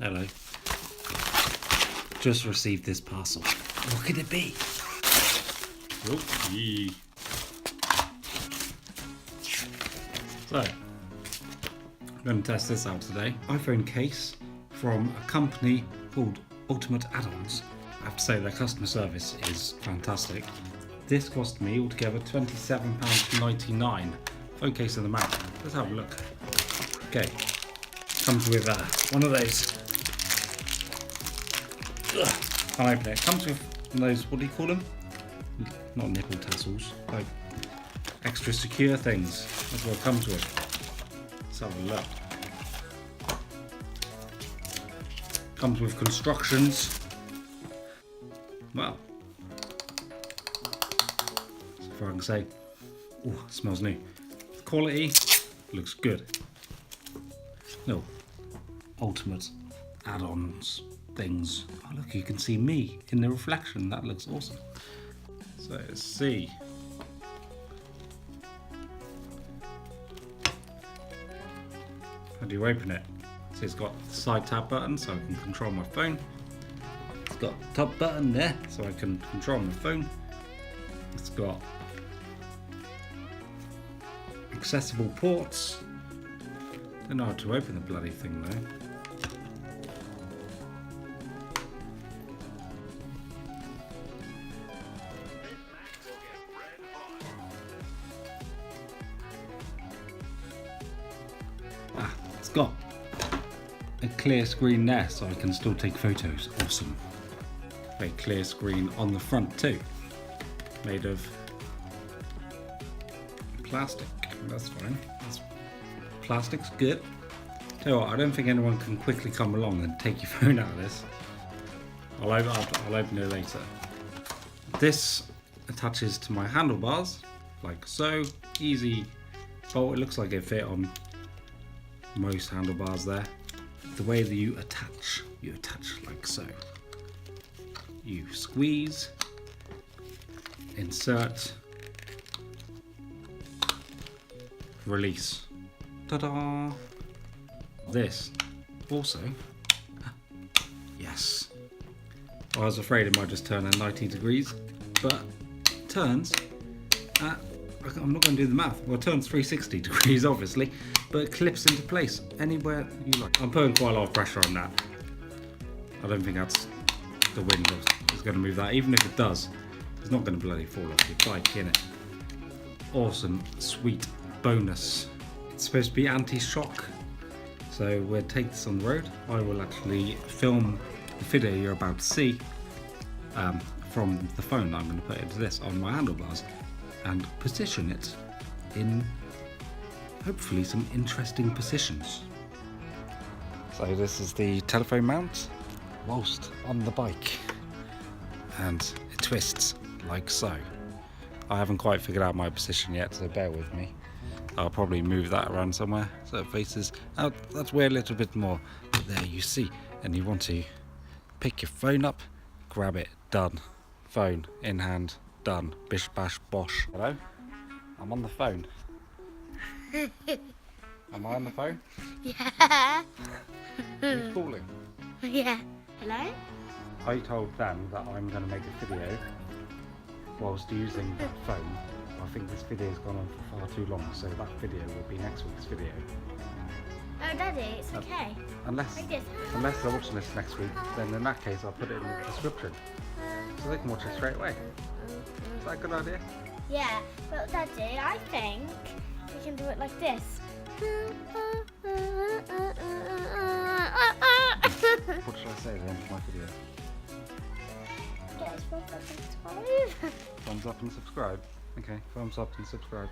Hello. Just received this parcel. What could it be? Oh, yee. So, I'm going to test this out today. iPhone case from a company called Ultimate Add-ons. I have to say their customer service is fantastic. This cost me altogether £27.99. Phone case in the mouth. Let's have a look. Okay, comes with one of those. Can't open it. Comes with those, what do you call them? Not nipple tassels, like extra secure things. That's what it comes with. Let's have a look. Comes with constructions. Well, so far I can say, oh, smells new. The quality looks good. No, Ultimate Add-ons things. Oh look, you can see me in the reflection. That looks awesome. So let's see. How do you open it? So it's got the side tab button so I can control my phone. It's got the top button there so I can control my phone. It's got accessible ports. Don't know how to open the bloody thing though. It's got a clear screen there so I can still take photos. Awesome. A clear screen on the front too. Made of plastic. That's fine. Plastic's good. Tell you what, I don't think anyone can quickly come along and take your phone out of this. I'll open it later. This attaches to my handlebars like so. Easy bolt. It looks like it fit on most handlebars there. The way that you attach like so. You squeeze, insert, release. Ta-da! This also, yes. I was afraid it might just turn at 90 degrees, but it turns at, I'm not going to do the math, well it turns 360 degrees obviously, but it clips into place anywhere you like. I'm putting quite a lot of pressure on that. I don't think that's the wind is going to move that. Even if it does, it's not going to bloody fall off your bike, innit? Awesome, sweet bonus. It's supposed to be anti-shock, so we'll take this on the road. I will actually film the video you're about to see from the phone. I'm going to put into this on my handlebars and position it in hopefully some interesting positions. So this is the telephone mount whilst on the bike, and it twists like so. I haven't quite figured out my position yet, so bear with me. I'll probably move that around somewhere so it faces out that way a little bit more. But there you see, and you want to pick your phone up, grab it, done. Phone in hand, done. Bish bash bosh. Hello? I'm on the phone. Am I on the phone? Yeah. Are you calling? Yeah. Hello? I told Dan that I'm going to make a video whilst using that phone. I think this video's gone on for far too long, so that video will be next week's video. Oh, Daddy, it's okay. Unless they're watching this next week, then in that case I'll put it in the description so they can watch it straight away. Is that a good idea? Yeah, but Daddy, I think we can do it like this. What should I say at the end of my video? Yes, subscribe. Thumbs up and subscribe. Okay, thumbs up and subscribe.